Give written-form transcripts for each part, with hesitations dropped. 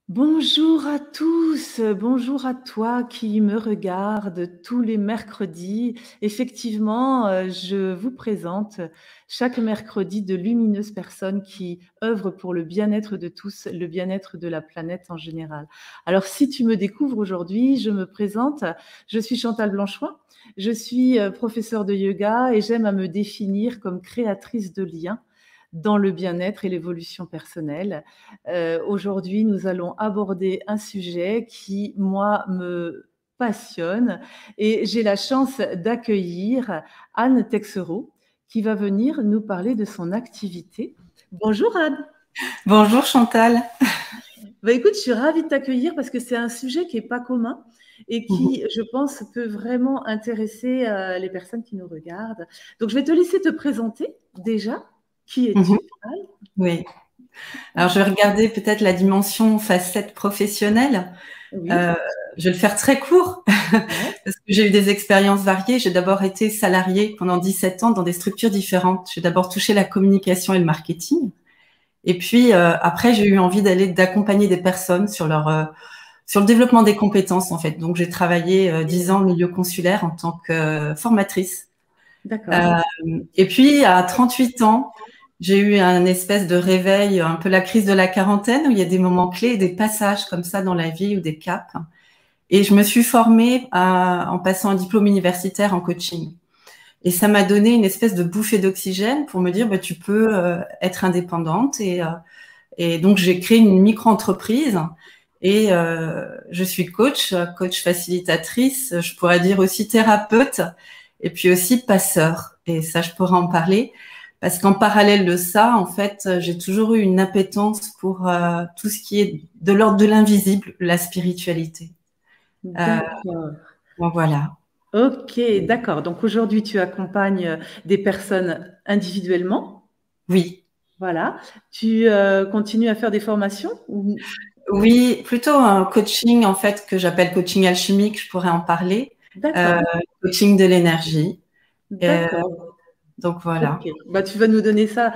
Bonjour à tous, bonjour à toi qui me regarde tous les mercredis. Effectivement, je vous présente chaque mercredi de lumineuses personnes qui œuvrent pour le bien-être de tous, le bien-être de la planète en général. Alors si tu me découvres aujourd'hui, je me présente, je suis Chantal Blanchoin, je suis, professeure de yoga et j'aime à me définir comme créatrice de liens dans le bien-être et l'évolution personnelle. Aujourd'hui, nous allons aborder un sujet qui, moi, me passionne et j'ai la chance d'accueillir Anne Texereau qui va venir nous parler de son activité. Bonjour Anne. Bonjour Chantal. Bah, écoute, je suis ravie de t'accueillir parce que c'est un sujet qui n'est pas commun et Mhm. qui, je pense, peut vraiment intéresser les personnes qui nous regardent. Donc, je vais te laisser te présenter déjà. Qui Mhm. es-tu, Anne? Oui. Alors, je vais regarder peut-être la dimension facette professionnelle. Oui. Euh, je vais le faire très court Ouais. parce que j'ai eu des expériences variées. J'ai d'abord été salariée pendant 17 ans dans des structures différentes. J'ai d'abord touché la communication et le marketing. Et puis, après, j'ai eu envie d'accompagner des personnes sur le développement des compétences, en fait. Donc, j'ai travaillé 10 ans au milieu consulaire en tant que formatrice. D'accord. Euh, et puis, à 38 ans, j'ai eu un espèce de réveil, un peu la crise de la quarantaine, où il y a des moments clés, des passages comme ça dans la vie ou des caps. Et je me suis formée en passant un diplôme universitaire en coaching. Et ça m'a donné une espèce de bouffée d'oxygène pour me dire, bah, tu peux être indépendante. Et donc, j'ai créé une micro-entreprise. Et je suis coach facilitatrice, je pourrais dire aussi thérapeute, et puis aussi passeur. Et ça, je pourrais en parler. Parce qu'en parallèle de ça, en fait, j'ai toujours eu une appétence pour tout ce qui est de l'ordre de l'invisible, la spiritualité. Euh, D'accord. bon, voilà. OK, d'accord. Donc aujourd'hui, tu accompagnes des personnes individuellement. Oui. Voilà. Tu continues à faire des formations ou... Oui, plutôt un coaching, en fait, que j'appelle coaching alchimique, je pourrais en parler. Euh, D'accord, coaching de l'énergie. Euh, d'accord. donc, OK. voilà. Bah, tu vas nous donner ça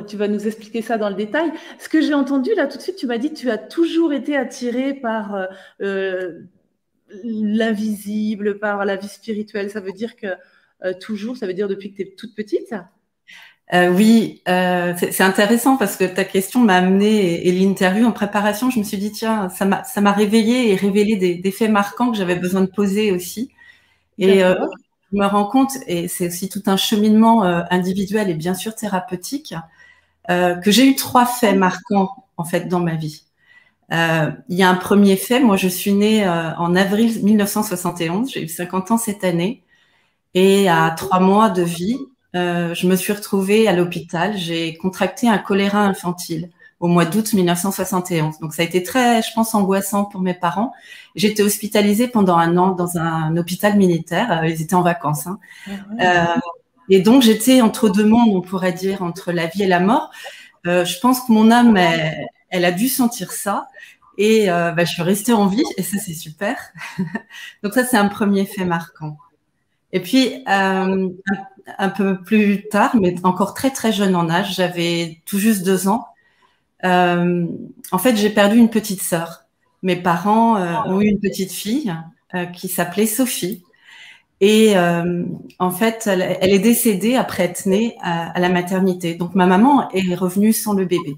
tu vas nous expliquer ça dans le détail. Ce que j'ai entendu là tout de suite, tu m'as dit que tu as toujours été attirée par l'invisible, par la vie spirituelle. Ça veut dire que toujours, ça veut dire depuis que tu es toute petite? Oui, c'est intéressant parce que ta question m'a amené et l'interview en préparation, je me suis dit, tiens, ça m'a réveillé et révélé des faits marquants que j'avais besoin de poser aussi. Et D'accord. je me rends compte, et c'est aussi tout un cheminement individuel et bien sûr thérapeutique, que j'ai eu trois faits marquants en fait dans ma vie. Il y a un premier fait, moi je suis née en avril 1971, j'ai eu 50 ans cette année, et à 3 mois de vie, je me suis retrouvée à l'hôpital. J'ai contracté un choléra infantile au mois d'août 1971. Donc ça a été très, je pense, angoissant pour mes parents. J'étais hospitalisée pendant un an dans un hôpital militaire. Ils étaient en vacances, hein. Ah ouais. Euh, et donc j'étais entre deux mondes, on pourrait dire, entre la vie et la mort. Je pense que mon âme, elle a dû sentir ça. Et bah, je suis restée en vie, et ça, c'est super. Donc ça, c'est un premier fait marquant. Et puis, un peu plus tard, mais encore très très jeune en âge, j'avais tout juste 2 ans. euh, En fait, j'ai perdu une petite sœur. Mes parents ont eu une petite fille qui s'appelait Sophie. Et en fait, elle est décédée après être née à la maternité. Donc, ma maman est revenue sans le bébé.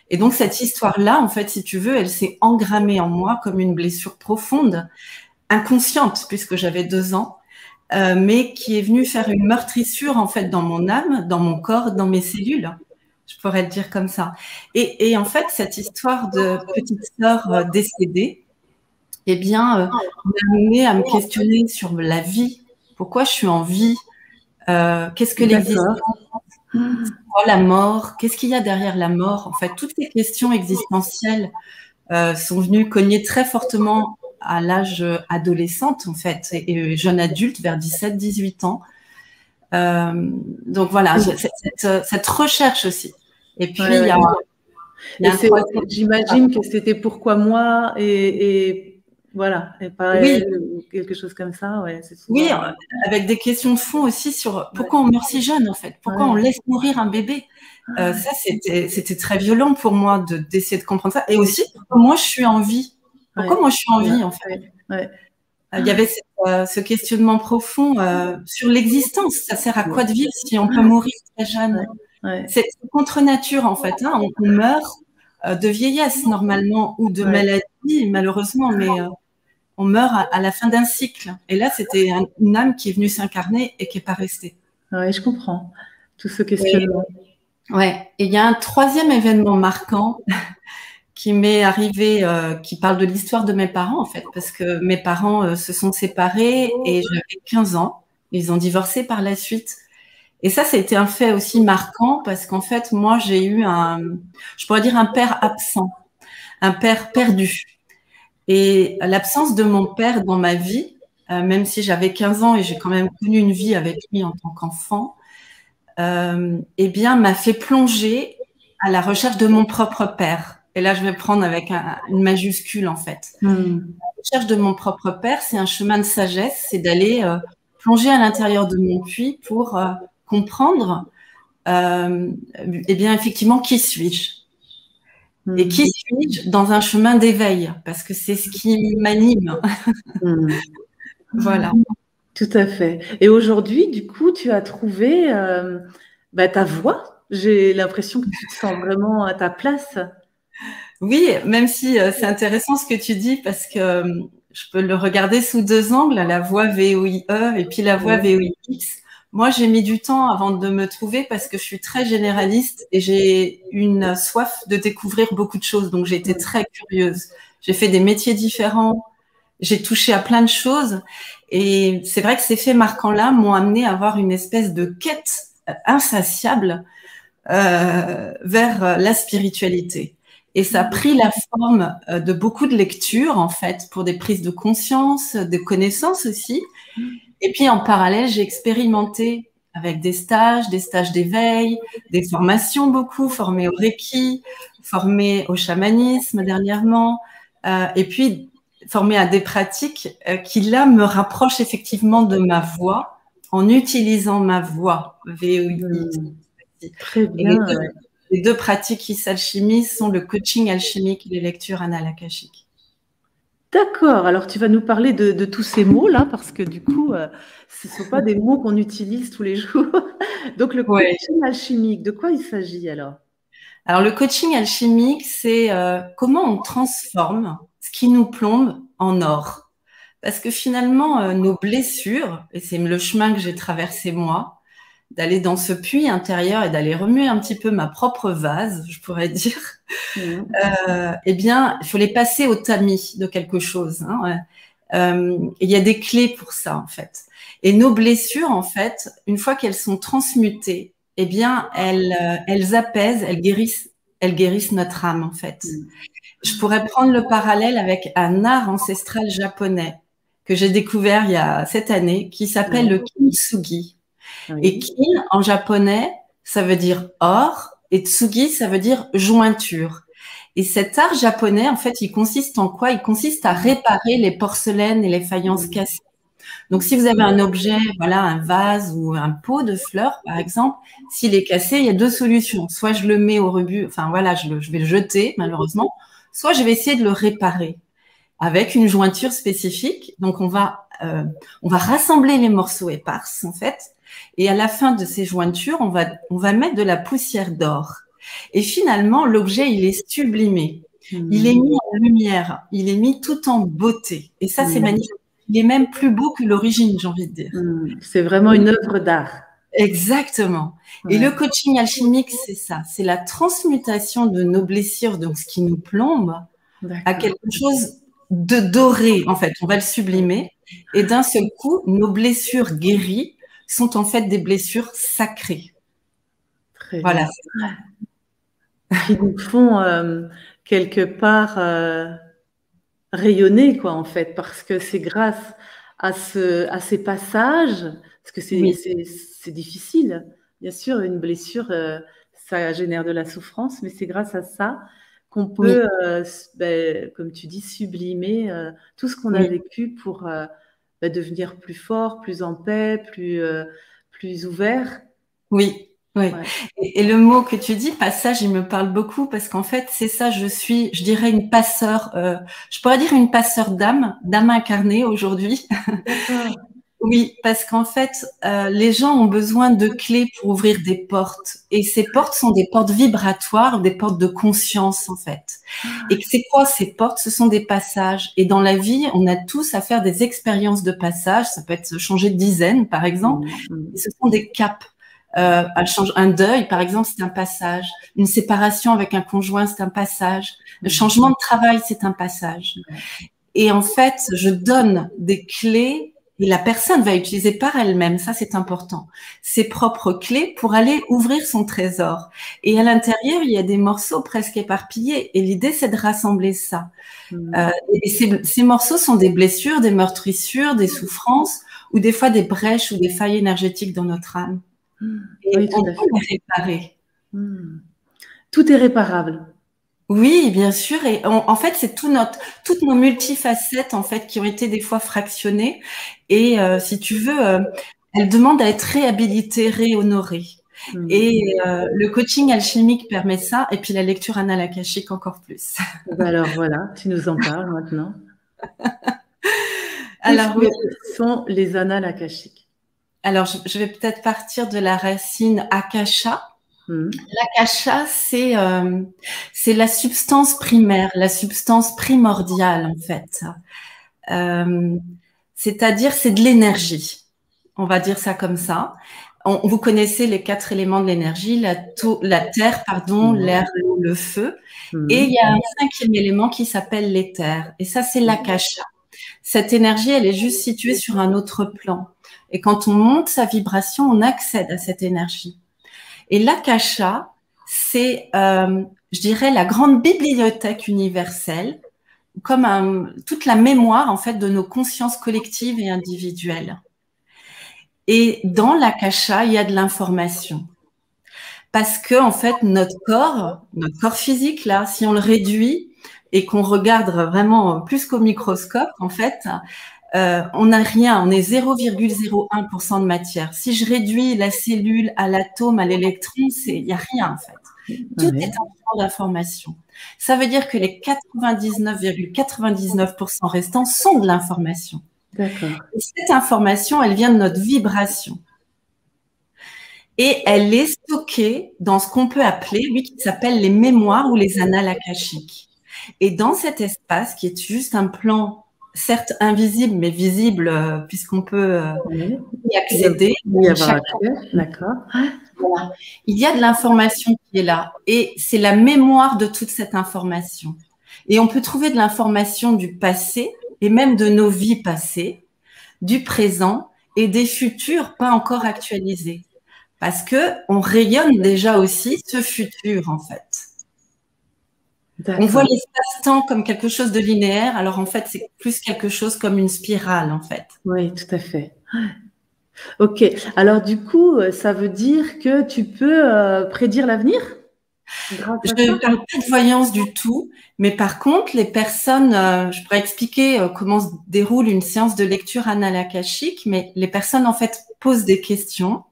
Et donc, cette histoire-là, en fait, si tu veux, elle s'est engrammée en moi comme une blessure profonde, inconsciente, puisque j'avais 2 ans, mais qui est venue faire une meurtrissure en fait dans mon âme, dans mon corps, dans mes cellules. Je pourrais le dire comme ça. Et en fait, cette histoire de petite sœur décédée, eh bien, m'a amené à me questionner sur la vie. Pourquoi je suis en vie? Qu'est-ce que l'existence? D'accord. Quoi la mort? Qu'est-ce qu'il y a derrière la mort? En fait, toutes ces questions existentielles sont venues cogner très fortement à l'âge adolescente, en fait, et jeune adulte, vers 17-18 ans. Euh, donc voilà, cette recherche aussi. Et puis, Ouais, il y ouais. a, il y Et a un c'est, troisième. j'imagine que c'était pourquoi moi et Voilà, et pas Oui, elle ou quelque chose comme ça, ouais, c'est oui, souvent avec des questions de fond aussi sur ouais, pourquoi on meurt si jeune, en fait. Pourquoi on ouais. laisse mourir un bébé? Ça, c'était très violent pour moi d'essayer de comprendre ça. Et aussi, pourquoi moi, je suis en vie? Pourquoi Ouais, moi, je suis en ouais, vie, en fait? ouais, ouais, Il y avait ce questionnement profond sur l'existence. Ça sert à quoi de vivre si on peut mourir très jeune? ouais, ouais, C'est contre nature, en fait, hein. On meurt de vieillesse, normalement, ou de ouais, maladie, malheureusement, mais on meurt à la fin d'un cycle. Et là, c'était une âme qui est venue s'incarner et qui n'est pas restée. ouais, je comprends tout ce Et, questionnement. ouais. Et il y a un troisième événement marquant qui m'est arrivé, qui parle de l'histoire de mes parents, en fait, parce que mes parents se sont séparés et j'avais 15 ans. Ils ont divorcé par la suite. Et ça a été un fait aussi marquant parce qu'en fait, moi, j'ai eu je pourrais dire un père absent, un père perdu. Et l'absence de mon père dans ma vie, même si j'avais 15 ans et j'ai quand même connu une vie avec lui en tant qu'enfant, eh bien, m'a fait plonger à la recherche de mon propre père. Et là, je vais prendre avec une majuscule, en fait. Hmm. La recherche de mon propre père, c'est un chemin de sagesse, c'est d'aller plonger à l'intérieur de mon puits pour comprendre, eh bien, effectivement, qui suis-je? Et Hmm. qui suis-je dans un chemin d'éveil? Parce que c'est ce qui m'anime. Hmm. Voilà. Tout à fait. Et aujourd'hui, du coup, tu as trouvé bah, ta voix. J'ai l'impression que tu te sens vraiment à ta place. Oui, même si c'est intéressant ce que tu dis parce que je peux le regarder sous deux angles, la voix VOIE et puis la voix Ouais. VOIX. Moi, j'ai mis du temps avant de me trouver parce que je suis très généraliste et j'ai une soif de découvrir beaucoup de choses. Donc, j'ai été très curieuse. J'ai fait des métiers différents. J'ai touché à plein de choses. Et c'est vrai que ces faits marquants-là m'ont amené à avoir une espèce de quête insatiable vers la spiritualité. Et ça a pris la forme de beaucoup de lectures, en fait, pour des prises de conscience, de connaissances aussi. Et puis, en parallèle, j'ai expérimenté avec des stages d'éveil, des formations beaucoup, formées au Reiki, formées au chamanisme dernièrement, et puis formées à des pratiques qui, là, me rapprochent effectivement de ma voix en utilisant ma voix, VOI. Hmm. Très Et bien. les deux pratiques qui s'alchimisent sont le coaching alchimique et les lectures anal-akashiques. D'accord. Alors, tu vas nous parler de tous ces mots-là, parce que du coup, ce ne sont pas des mots qu'on utilise tous les jours. Donc, le Ouais. coaching alchimique, de quoi il s'agit alors? Alors, le coaching alchimique, c'est comment on transforme ce qui nous plombe en or. Parce que finalement, nos blessures, et c'est le chemin que j'ai traversé moi, d'aller dans ce puits intérieur et d'aller remuer un petit peu ma propre vase, je pourrais dire, Mhm. eh bien, il faut les passer au tamis de quelque chose. Hein, ouais. Il y a des clés pour ça, en fait. Et nos blessures, en fait, une fois qu'elles sont transmutées, eh bien, elles apaisent, elles guérissent notre âme, en fait. Je pourrais prendre le parallèle avec un art ancestral japonais que j'ai découvert il y a cette année, qui s'appelle le Oui, kintsugi. Et oui. kin, en japonais, ça veut dire or, et tsugi, ça veut dire jointure. Et cet art japonais, en fait, il consiste en quoi? Il consiste à réparer les porcelaines et les faïences cassées. Donc, si vous avez un objet, voilà, un vase ou un pot de fleurs, par exemple, s'il est cassé, il y a deux solutions. Soit je le mets au rebut, enfin voilà, je vais le jeter, malheureusement, soit je vais essayer de le réparer avec une jointure spécifique. Donc, on va rassembler les morceaux éparses, en fait. Et à la fin de ces jointures, on va mettre de la poussière d'or. Et finalement, l'objet, il est sublimé. Il est Mhm. mis en lumière. Il est mis tout en beauté. Et ça, c'est Mhm. magnifique. Il est même plus beau que l'origine, j'ai envie de dire. Mhm. C'est vraiment une œuvre d'art. Exactement. Et le Ouais. coaching alchimique, c'est ça. C'est la transmutation de nos blessures, donc ce qui nous plombe, à D'accord. quelque chose de doré, en fait. On va le sublimer. Et d'un seul coup, nos blessures guéries sont en fait des blessures sacrées. Très Voilà. bien. Qui nous font quelque part rayonner, quoi, en fait, parce que c'est grâce à ces passages, parce que Oui, c'est difficile. Bien sûr, une blessure, ça génère de la souffrance, mais c'est grâce à ça qu'on Oui, peut, comme tu dis, sublimer tout ce qu'on a oui, vécu pour devenir plus fort, plus en paix, plus ouvert. oui, oui. Ouais. Et le mot que tu dis, passage, il me parle beaucoup parce qu'en fait, c'est ça, je dirais une passeur, je pourrais dire une passeur d'âme incarnée aujourd'hui. D'accord. Oui, parce qu'en fait, les gens ont besoin de clés pour ouvrir des portes. Et ces portes sont des portes vibratoires, des portes de conscience, en fait. Et c'est quoi ces portes? Ce sont des passages. Et dans la vie, on a tous à faire des expériences de passage. Ça peut être changer de dizaine, par exemple. Et ce sont des caps. Un deuil, par exemple, c'est un passage. Une séparation avec un conjoint, c'est un passage. Le changement de travail, c'est un passage. Et en fait, je donne des clés et la personne va utiliser par elle-même, ça c'est important, ses propres clés pour aller ouvrir son trésor. Et à l'intérieur, il y a des morceaux presque éparpillés. Et l'idée, c'est de rassembler ça. Et ces morceaux sont des blessures, des meurtrissures, des souffrances, ou des fois des brèches ou des failles énergétiques dans notre âme. Et Oui, on tout à peut fait. les réparer. Tout est réparable. Oui, bien sûr. Et en fait, c'est toutes nos multifacettes en fait qui ont été des fois fractionnées. Et si tu veux, elles demandent à être réhabilitées, réhonorées. Et le coaching alchimique permet ça. Et puis la lecture anale akashique encore plus. Alors voilà, tu nous en parles maintenant. Qu'est-ce Alors oui. que sont les annales akashiques? Alors je vais peut-être partir de la racine akasha. L'akasha, c'est la substance primaire, la substance primordiale en fait. C'est-à-dire, c'est de l'énergie. On va dire ça comme ça. Vous connaissez les 4 éléments de l'énergie, la terre, pardon, l'air, l'eau, le feu. Et il y a un 5e élément qui s'appelle l'éther. Et ça, c'est l'akasha. Cette énergie, elle est juste située sur un autre plan. Et quand on monte sa vibration, on accède à cette énergie. Et l'akasha, c'est, je dirais, la grande bibliothèque universelle, comme toute la mémoire en fait de nos consciences collectives et individuelles. Et dans l'akasha, il y a de l'information. Parce que en fait, notre corps physique là, si on le réduit et qu'on regarde vraiment plus qu'au microscope, en fait, on n'a rien, on est 0,01% de matière. Si je réduis la cellule à l'atome, à l'électron, il n'y a rien en fait. Tout est en forme d'information. Ça veut dire que les 99,99% restants sont de l'information. D'accord. Et cette information, elle vient de notre vibration. Et elle est stockée dans ce qu'on peut appeler, oui, qui s'appelle les mémoires ou les annales akashiques. Et dans cet espace, qui est juste un plan, certes invisible, mais visible, puisqu'on peut y accéder. Y avoir accès, d'accord. Voilà. Il y a de l'information qui est là. Et c'est la mémoire de toute cette information. Et on peut trouver de l'information du passé, et même de nos vies passées, du présent et des futurs pas encore actualisés. Parce que on rayonne déjà aussi ce futur, en fait. On voit l'espace-temps comme quelque chose de linéaire, alors en fait, c'est plus quelque chose comme une spirale, en fait. Oui, tout à fait. Ok, alors du coup, ça veut dire que tu peux prédire l'avenir? Je ne parle pas de voyance du tout, mais par contre, les personnes, je pourrais expliquer comment se déroule une séance de lecture anale akashique, mais les personnes, en fait, posent des questions.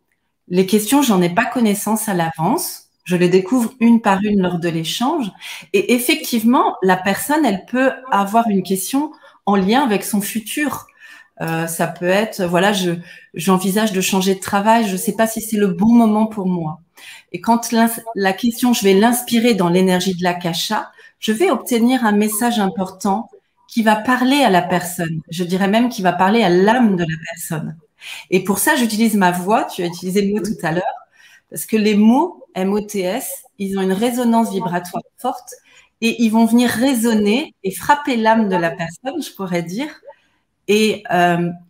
Les questions, j'en ai pas connaissance à l'avance. Je les découvre une par une lors de l'échange. Et effectivement, la personne, elle peut avoir une question en lien avec son futur. Ça peut être, voilà, j'envisage de changer de travail, je ne sais pas si c'est le bon moment pour moi. Et quand la question, je vais l'inspirer dans l'énergie de l'akasha, je vais obtenir un message important qui va parler à la personne. Je dirais même qui va parler à l'âme de la personne. Et pour ça, j'utilise ma voix. Tu as utilisé le mot tout à l'heure, parce que les mots MOTS, ils ont une résonance vibratoire forte et ils vont venir résonner et frapper l'âme de la personne, je pourrais dire, et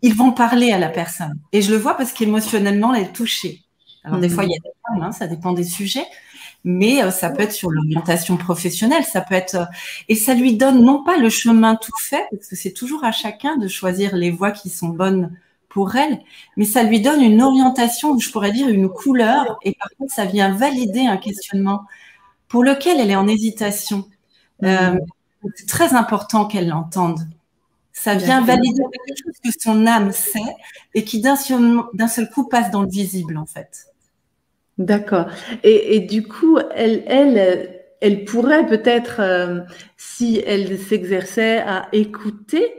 ils vont parler à la personne. Et je le vois parce qu'émotionnellement, elle est touchée. Alors des fois, il y a des femmes, ça dépend des sujets, mais ça peut être sur l'orientation professionnelle, ça peut être et ça lui donne non pas le chemin tout fait, parce que c'est toujours à chacun de choisir les voies qui sont bonnes pour elle, mais ça lui donne une orientation, je pourrais dire une couleur, et par contre, ça vient valider un questionnement pour lequel elle est en hésitation. C'est très important qu'elle l'entende. Ça vient valider quelque chose que son âme sait et qui d'un seul coup passe dans le visible, en fait. D'accord. Et du coup, elle pourrait peut-être, si elle s'exerçait à écouter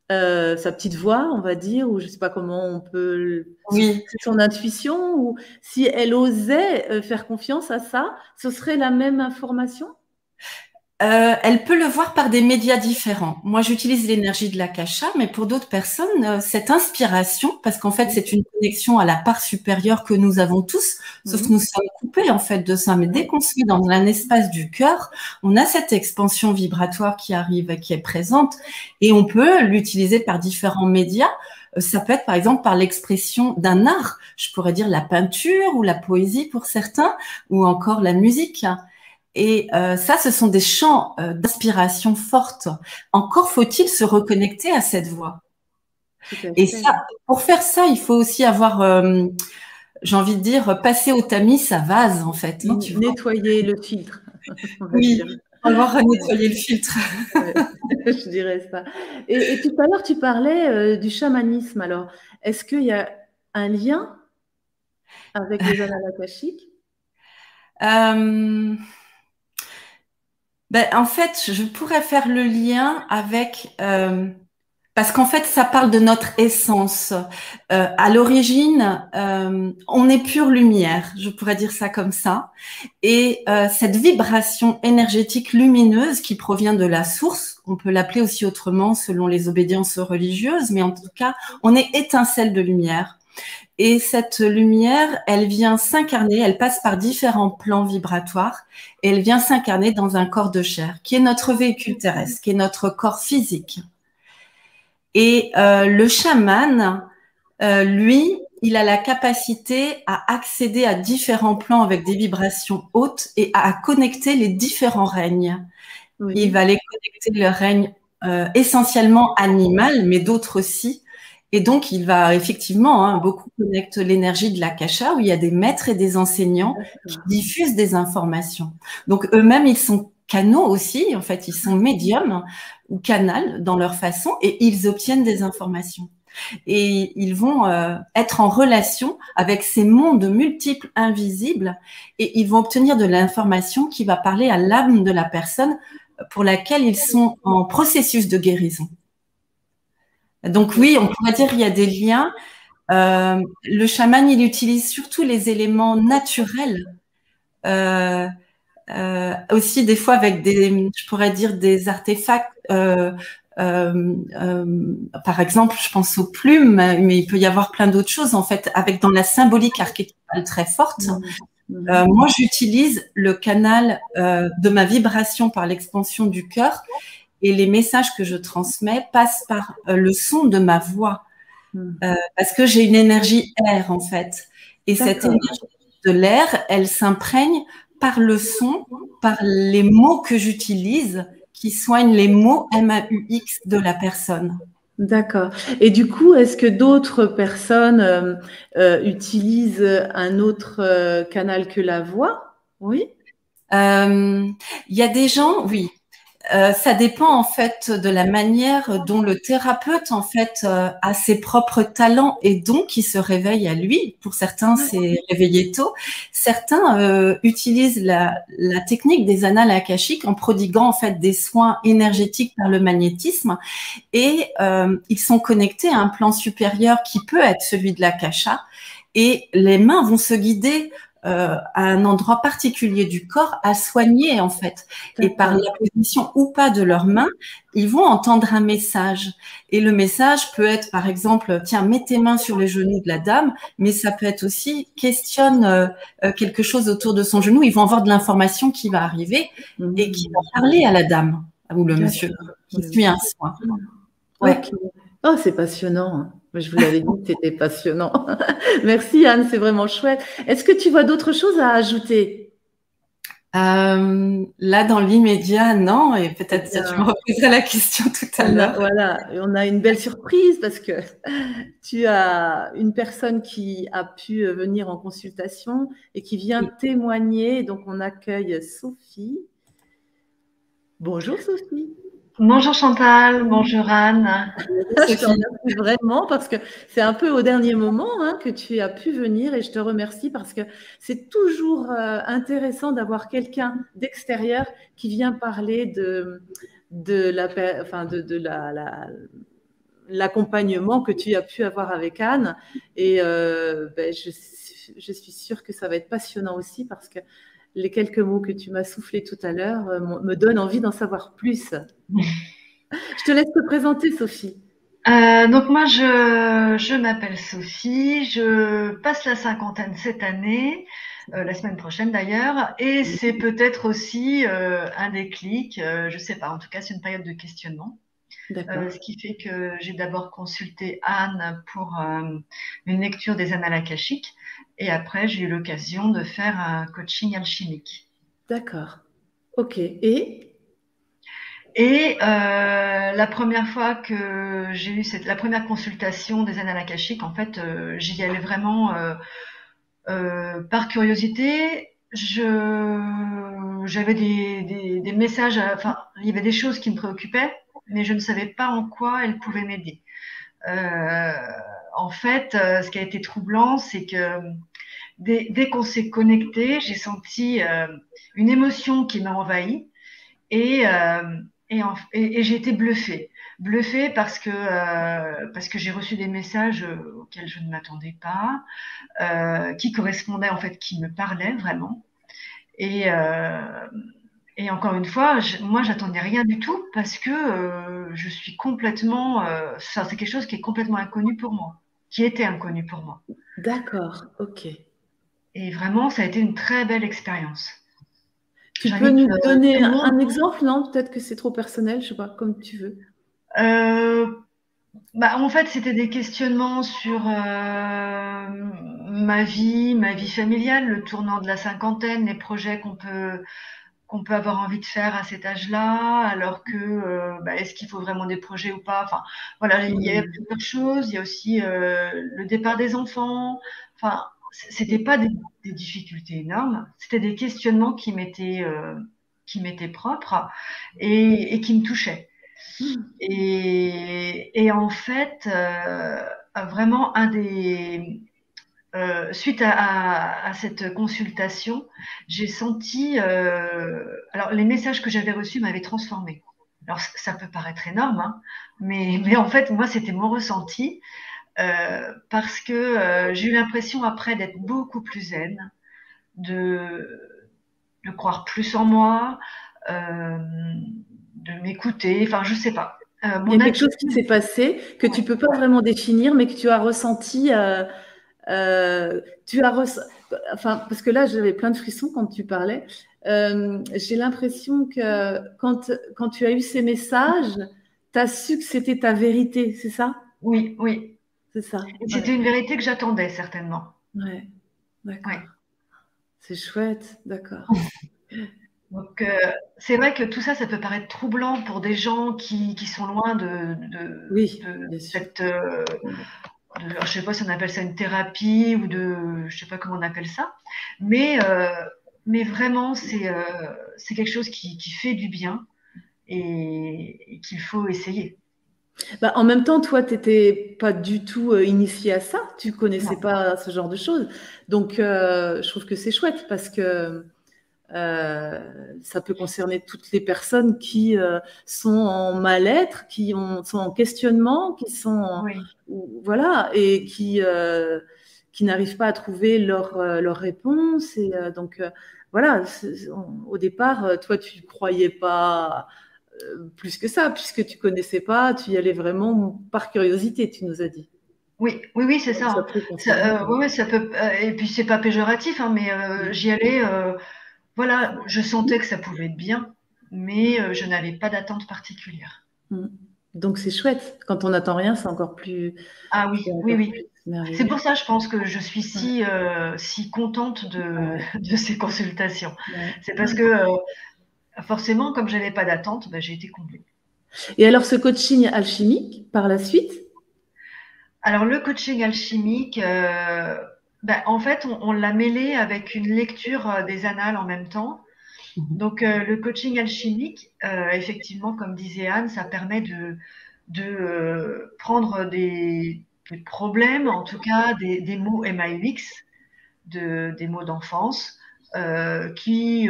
sa petite voix, on va dire, ou je sais pas comment on peut, Oui. c'est son intuition, ou si elle osait faire confiance à ça, ce serait la même information? Elle peut le voir par des médias différents. Moi, j'utilise l'énergie de l'akasha, mais pour d'autres personnes, cette inspiration, parce qu'en fait, c'est une connexion à la part supérieure que nous avons tous, sauf que nous sommes coupés en fait de ça. Mais dès qu'on se met dans un espace du cœur, on a cette expansion vibratoire qui arrive, qui est présente, et on peut l'utiliser par différents médias. Ça peut être par exemple par l'expression d'un art. Je pourrais dire la peinture ou la poésie pour certains, ou encore la musique. Et ça, ce sont des champs d'inspiration forte. Encore faut-il se reconnecter à cette voix. Et ça, pour faire ça, il faut aussi avoir, j'ai envie de dire, passer au tamis sa vase, en fait. Hein, tu nettoyer le filtre. Oui, avoir à nettoyer le filtre. Je dirais ça. Et tout à l'heure, tu parlais du chamanisme. Alors, est-ce qu'il y a un lien avec les annales akashiques? Ben, en fait, je pourrais faire le lien avec, parce qu'en fait, ça parle de notre essence. À l'origine, on est pure lumière, je pourrais dire ça comme ça. Et cette vibration énergétique lumineuse qui provient de la source, on peut l'appeler aussi autrement selon les obédiences religieuses, mais en tout cas, on est étincelle de lumière. Et cette lumière, elle vient s'incarner, elle passe par différents plans vibratoires et elle vient s'incarner dans un corps de chair, qui est notre véhicule terrestre, qui est notre corps physique. Et le chaman, lui, il a la capacité à accéder à différents plans avec des vibrations hautes et à connecter les différents règnes. Oui. Il va les connecter le règne essentiellement animal, mais d'autres aussi. Et donc, il va effectivement, beaucoup connecter l'énergie de l'akasha, où il y a des maîtres et des enseignants qui diffusent des informations. Donc, eux-mêmes, ils sont canaux aussi, en fait, ils sont médiums ou canals dans leur façon, et ils obtiennent des informations. Et ils vont être en relation avec ces mondes multiples, invisibles, et ils vont obtenir de l'information qui va parler à l'âme de la personne pour laquelle ils sont en processus de guérison. Donc oui, on pourrait dire qu'il y a des liens. Le chaman, il utilise surtout les éléments naturels, aussi des fois avec je pourrais dire des artefacts. Par exemple, je pense aux plumes, mais il peut y avoir plein d'autres choses en fait, avec dans la symbolique archétypale très forte. Moi, j'utilise le canal de ma vibration par l'expansion du cœur. Et les messages que je transmets passent par le son de ma voix. Parce que j'ai une énergie air, en fait. Et cette énergie de l'air, elle s'imprègne par le son, par les mots que j'utilise, qui soignent les mots MAUX de la personne. D'accord. Et du coup, est-ce que d'autres personnes utilisent un autre canal que la voix? Oui. Il y a des gens, oui. Ça dépend en fait de la manière dont le thérapeute en fait a ses propres talents et dons qui se réveillent à lui. Pour certains, c'est réveillé tôt. Certains utilisent la technique des annales akashiques en prodiguant en fait des soins énergétiques par le magnétisme et ils sont connectés à un plan supérieur qui peut être celui de l'akasha et les mains vont se guider à un endroit particulier du corps à soigner en fait. Et par la position ou pas de leurs mains, ils vont entendre un message. Et le message peut être par exemple, tiens, mets tes mains sur les genoux de la dame, mais ça peut être aussi questionne quelque chose autour de son genou. Ils vont avoir de l'information qui va arriver et qui va parler à la dame ou le monsieur qui suit un soin. Ouais. Okay. Oh, c'est passionnant. Je vous l'avais dit, c'était passionnant. Merci Anne, c'est vraiment chouette. Est-ce que tu vois d'autres choses à ajouter? Là, dans l'immédiat, non. Et peut-être tu me reposeras la question tout à l'heure. Voilà, on a une belle surprise parce que tu as une personne qui a pu venir en consultation et qui vient témoigner. Donc, on accueille Sophie. Bonjour Sophie. Bonjour Chantal, bonjour Anne. Je te remercie vraiment parce que c'est un peu au dernier moment que tu as pu venir et je te remercie parce que c'est toujours intéressant d'avoir quelqu'un d'extérieur qui vient parler l'accompagnement que tu as pu avoir avec Anne. Et je suis sûre que ça va être passionnant aussi parce que les quelques mots que tu m'as soufflés tout à l'heure me donnent envie d'en savoir plus. Je te laisse te présenter, Sophie. Donc moi je m'appelle Sophie, je passe la cinquantaine cette année, la semaine prochaine d'ailleurs, et c'est peut-être aussi un déclic, je sais pas, en tout cas c'est une période de questionnement. Ce qui fait que j'ai d'abord consulté Anne pour une lecture des annales akashiques et après j'ai eu l'occasion de faire un coaching alchimique. D'accord. Ok. Et la première fois que j'ai eu la première consultation des annales akashiques, en fait, j'y allais vraiment par curiosité. J'avais des messages, enfin, il y avait des choses qui me préoccupaient, mais je ne savais pas en quoi elles pouvaient m'aider. En fait, ce qui a été troublant, c'est que dès qu'on s'est connecté, j'ai senti une émotion qui m'a envahie et j'ai été bluffée parce que j'ai reçu des messages auxquels je ne m'attendais pas, qui correspondaient en fait, qui me parlaient vraiment. Et encore une fois, moi, j'attendais rien du tout parce que je suis complètement. Ça, c'est quelque chose qui est complètement inconnu pour moi, qui était inconnu pour moi. d'accord, ok. Et vraiment, ça a été une très belle expérience. Tu peux nous donner un exemple? Non, peut-être que c'est trop personnel, je sais pas, comme tu veux. En fait, c'était des questionnements sur ma vie familiale, le tournant de la cinquantaine, les projets qu'on peut avoir envie de faire à cet âge-là, alors que est-ce qu'il faut vraiment des projets ou pas? Enfin, voilà, il y a plusieurs choses. Il y a aussi le départ des enfants. Enfin, c'était pas des difficultés énormes, c'était des questionnements qui m'étaient propres et qui me touchaient. Et en fait, vraiment suite à cette consultation, j'ai senti, alors les messages que j'avais reçus m'avaient transformée. Alors ça peut paraître énorme, hein, mais en fait moi c'était mon ressenti parce que j'ai eu l'impression après d'être beaucoup plus zen, de croire plus en moi, de m'écouter. Enfin je sais pas. Il y a quelque chose qui s'est passé que tu peux pas vraiment définir, mais que tu as ressenti. Enfin, parce que là, j'avais plein de frissons quand tu parlais. J'ai l'impression que quand tu as eu ces messages, tu as su que c'était ta vérité, c'est ça? Oui, oui. C'est ça. Et c'était une vérité que j'attendais certainement. Ouais, d'accord. Ouais. C'est chouette, d'accord. Donc, c'est vrai que tout ça, ça peut paraître troublant pour des gens qui sont loin de cette, je sais pas si on appelle ça une thérapie ou je sais pas comment on appelle ça, mais vraiment, c'est quelque chose qui fait du bien et qu'il faut essayer. En même temps, toi, tu n'étais pas du tout initiée à ça, tu connaissais pas ce genre de choses. Donc, je trouve que c'est chouette parce que ça peut concerner toutes les personnes qui sont en mal-être, sont en questionnement, qui sont voilà, et qui n'arrivent pas à trouver leur réponse. Et donc voilà, au départ, toi, tu ne croyais pas plus que ça, puisque tu connaissais pas, tu y allais vraiment par curiosité, tu nous as dit. Oui, c'est ça. Ça peut. Et puis c'est pas péjoratif, hein, mais j'y allais. Voilà, je sentais que ça pouvait être bien, mais je n'avais pas d'attente particulière. Donc c'est chouette. Quand on n'attend rien, c'est encore plus. Ah oui, oui. C'est pour ça, je pense que je suis si contente de ces consultations. C'est parce que forcément, comme j'avais pas d'attente, j'ai été comblée. Et alors, ce coaching alchimique, par la suite? Alors, le coaching alchimique, en fait, on l'a mêlé avec une lecture des annales en même temps. Donc, le coaching alchimique, effectivement, comme disait Anne, ça permet de prendre des problèmes, en tout cas des mots MAUX, des mots d'enfance, qui,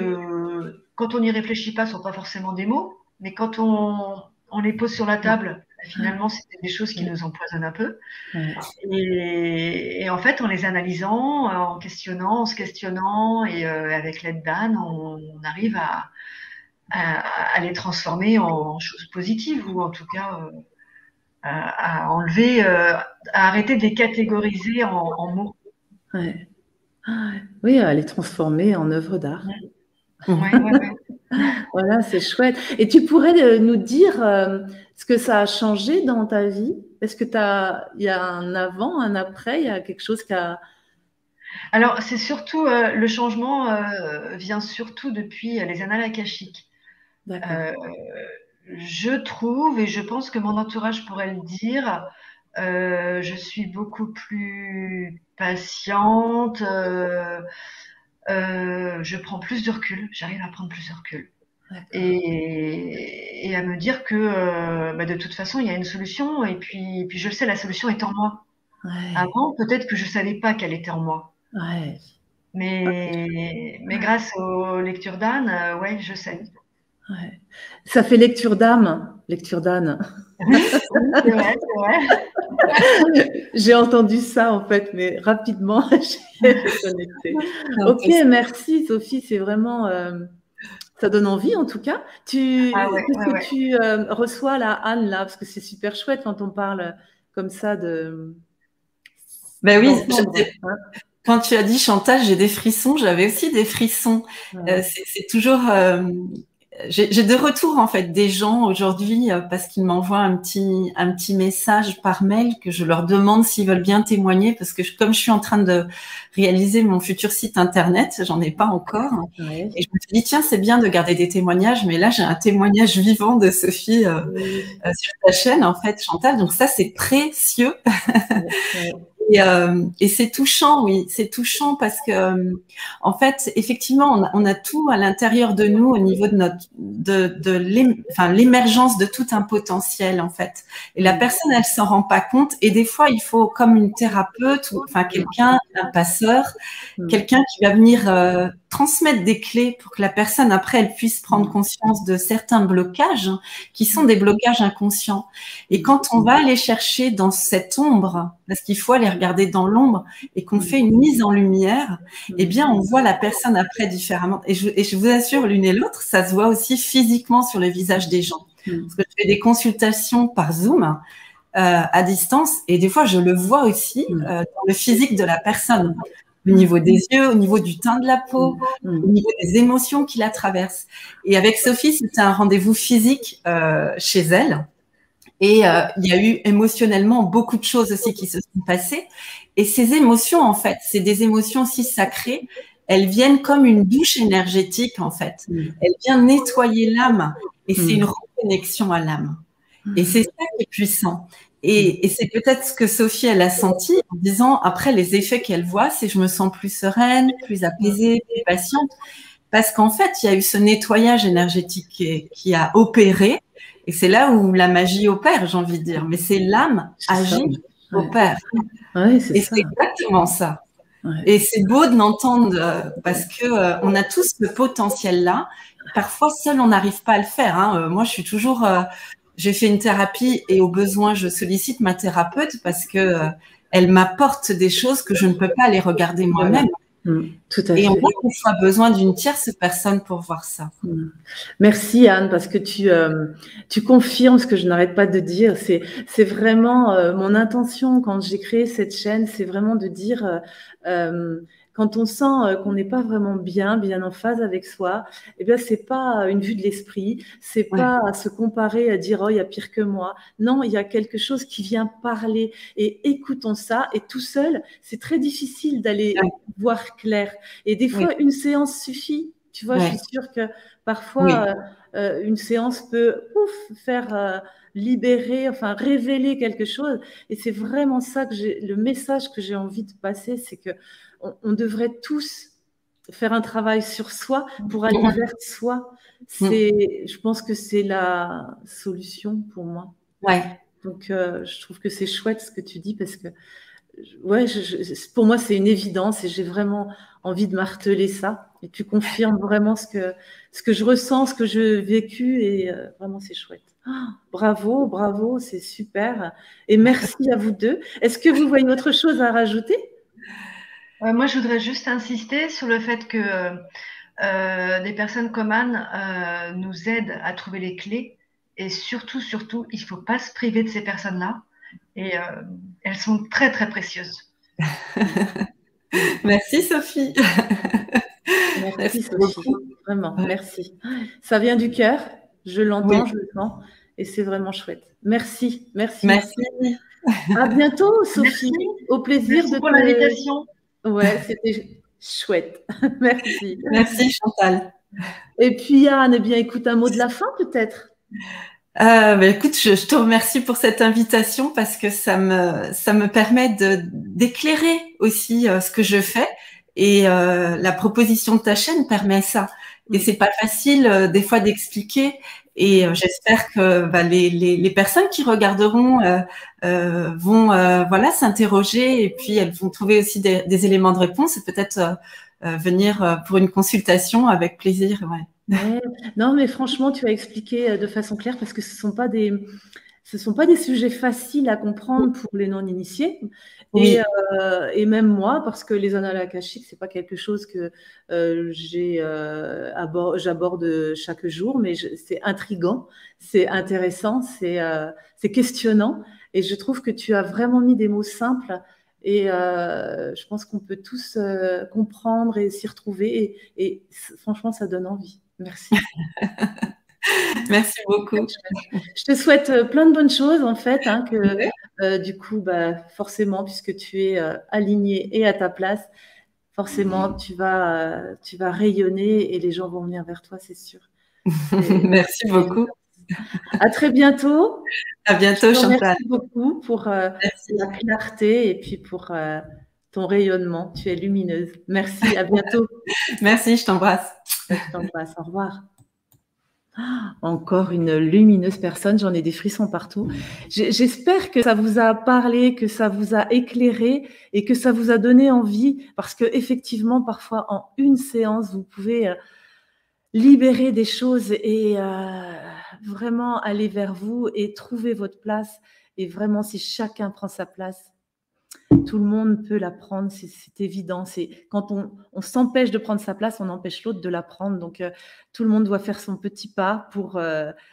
quand on n'y réfléchit pas, sont pas forcément des mots, mais quand on les pose sur la table, finalement, c'est des choses qui nous empoisonnent un peu. Ouais. Et en fait, en les analysant, en se questionnant, et avec l'aide d'Anne, on arrive à les transformer en choses positives, ou en tout cas à enlever, à arrêter de les catégoriser en mots. Ouais. Ah, oui, à les transformer en œuvres d'art. Ouais. Voilà, c'est chouette. Et tu pourrais nous dire ce que ça a changé dans ta vie? Est-ce que il y a un avant, un après, il y a quelque chose qui a... Alors, c'est surtout, le changement vient surtout depuis les annales akashiques. D'accord. Je trouve, et je pense que mon entourage pourrait le dire, je suis beaucoup plus patiente, je prends plus de recul, j'arrive à prendre plus de recul. Et à me dire que de toute façon, il y a une solution, et puis je le sais, la solution est en moi. Ouais. Avant, peut-être que je savais pas qu'elle était en moi. Ouais. Mais grâce aux lectures d'Anne, ouais, je sais. Ouais. Ça fait lecture d'âme, lecture d'âne. Oui, c'est vrai, c'est vrai. J'ai entendu ça en fait, mais rapidement, j'ai connecté. Ok, merci Sophie, c'est vraiment... ça donne envie en tout cas. Qu'est-ce que tu reçois là, Anne, là, parce que c'est super chouette quand on parle comme ça de... Ben oui, quand tu as dit Chantal, j'ai des frissons, j'avais aussi des frissons. Ouais. C'est toujours... j'ai de retour en fait des gens aujourd'hui parce qu'ils m'envoient un petit message par mail que je leur demande s'ils veulent bien témoigner, parce que comme je suis en train de réaliser mon futur site internet, j'en ai pas encore, Ouais. et je me suis dit tiens, c'est bien de garder des témoignages, mais là j'ai un témoignage vivant de Sophie sur ta chaîne en fait, Chantal, donc ça c'est précieux. Ouais. Et c'est touchant, oui, c'est touchant parce que, en fait, effectivement, on a tout à l'intérieur de nous au niveau de l'émergence de tout un potentiel, en fait. Et la personne, elle s'en rend pas compte. Et des fois, il faut comme une thérapeute ou, enfin, quelqu'un, un passeur, quelqu'un qui va venir transmettre des clés pour que la personne, après, elle puisse prendre conscience de certains blocages qui sont des blocages inconscients. Et quand on va aller chercher dans cette ombre, parce qu'il faut aller regarder dans l'ombre, et qu'on fait une mise en lumière, eh bien, on voit la personne après différemment. Et je vous assure, l'une et l'autre, ça se voit aussi physiquement sur le visage des gens. Parce que je fais des consultations par Zoom à distance, et des fois, je le vois aussi dans le physique de la personne, au niveau des yeux, au niveau du teint de la peau, au niveau des émotions qui la traversent. Et avec Sophie, c'était un rendez-vous physique chez elle. Et il y a eu émotionnellement beaucoup de choses aussi qui se sont passées. Et ces émotions, en fait, c'est des émotions si sacrées. Elles viennent comme une douche énergétique, en fait. Elles viennent nettoyer l'âme. Et c'est une reconnexion à l'âme. Et c'est ça qui est puissant. Et c'est peut-être ce que Sophie, elle a senti en disant, après, les effets qu'elle voit, c'est je me sens plus sereine, plus apaisée, plus patiente. Parce qu'en fait, il y a eu ce nettoyage énergétique qui a opéré. Et c'est là où la magie opère, j'ai envie de dire. Mais c'est l'âme agit, opère. Ouais, et c'est exactement ça. Ouais. Et c'est beau de l'entendre parce que on a tous ce potentiel-là. Parfois, seul, on n'arrive pas à le faire. Hein. Moi, je suis toujours... j'ai fait une thérapie et au besoin, je sollicite ma thérapeute parce que elle m'apporte des choses que je ne peux pas aller regarder moi-même. Tout à fait. Et on a parfois besoin d'une tierce personne pour voir ça. Merci Anne, parce que tu confirmes ce que je n'arrête pas de dire. C'est vraiment mon intention quand j'ai créé cette chaîne, c'est vraiment de dire quand on sent qu'on n'est pas vraiment bien en phase avec soi, eh bien c'est pas une vue de l'esprit, c'est pas à se comparer, à dire oh il y a pire que moi. Non, il y a quelque chose qui vient parler et écoutons ça. Et tout seul, c'est très difficile d'aller voir clair. Et des fois, une séance suffit. Tu vois, je suis sûre que parfois, une séance peut faire libérer, enfin révéler quelque chose. Et c'est vraiment ça que le message que j'ai envie de passer, c'est que on devrait tous faire un travail sur soi pour aller vers soi. Je pense que c'est la solution pour moi. Ouais. Donc, je trouve que c'est chouette ce que tu dis parce que, ouais, pour moi, c'est une évidence et j'ai vraiment envie de marteler ça. Et tu confirmes vraiment ce que je ressens, ce que j'ai vécu et vraiment, c'est chouette. Bravo, bravo, c'est super. Et merci à vous deux. Est-ce que vous voyez autre chose à rajouter? Moi, je voudrais juste insister sur le fait que des personnes comme Anne nous aident à trouver les clés. Et surtout, surtout, il ne faut pas se priver de ces personnes-là. Et elles sont très, très précieuses. Merci Sophie. Merci Sophie, vraiment, merci. Ça vient du cœur, je l'entends, je le sens, et c'est vraiment chouette. Merci, merci. Merci. À bientôt Sophie, au plaisir Merci pour l'invitation. Ouais, c'était chouette. Merci. Merci Chantal. Et puis Anne, eh bien écoute un mot de la fin peut-être. Écoute, je te remercie pour cette invitation parce que ça me permet d'éclairer aussi ce que je fais et la proposition de ta chaîne permet ça. Et c'est pas facile des fois d'expliquer et j'espère que les personnes qui regarderont vont voilà s'interroger et puis elles vont trouver aussi des éléments de réponse et peut-être venir pour une consultation avec plaisir. Ouais. Ouais. Non, mais franchement, tu as expliqué de façon claire parce que ce sont pas des sujets faciles à comprendre pour les non-initiés. Oui. Et même moi, parce que les annales akashiques, c'est pas quelque chose que j'aborde chaque jour, mais c'est intriguant, c'est intéressant, c'est questionnant. Et je trouve que tu as vraiment mis des mots simples. Et je pense qu'on peut tous comprendre et s'y retrouver. Et franchement, ça donne envie. Merci. Merci beaucoup. Je te souhaite plein de bonnes choses, en fait, hein, que du coup, forcément, puisque tu es aligné et à ta place, forcément, tu vas rayonner et les gens vont venir vers toi, c'est sûr. Merci beaucoup. À très bientôt. À bientôt, Chantal. Merci beaucoup pour la clarté et puis pour ton rayonnement. Tu es lumineuse. Merci, à bientôt. Merci, je t'embrasse. Je t'embrasse, au revoir. Encore une lumineuse personne, j'en ai des frissons partout. J'espère que ça vous a parlé, que ça vous a éclairé et que ça vous a donné envie, parce que effectivement, parfois en une séance, vous pouvez libérer des choses et vraiment aller vers vous et trouver votre place. Et vraiment, si chacun prend sa place, tout le monde peut la prendre, c'est évident. C'est quand on s'empêche de prendre sa place, on empêche l'autre de la prendre. Donc, tout le monde doit faire son petit pas pour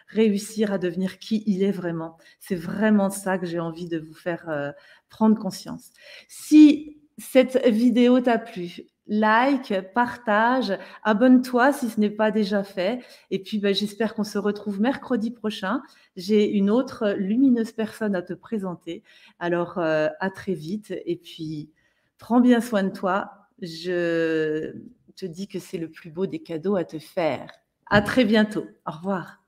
réussir à devenir qui il est vraiment. C'est vraiment ça que j'ai envie de vous faire prendre conscience. Si cette vidéo t'a plu, like, partage, abonne-toi si ce n'est pas déjà fait. Et puis, j'espère qu'on se retrouve mercredi prochain. J'ai une autre lumineuse personne à te présenter. Alors, à très vite. Et puis, prends bien soin de toi. Je te dis que c'est le plus beau des cadeaux à te faire. À très bientôt. Au revoir.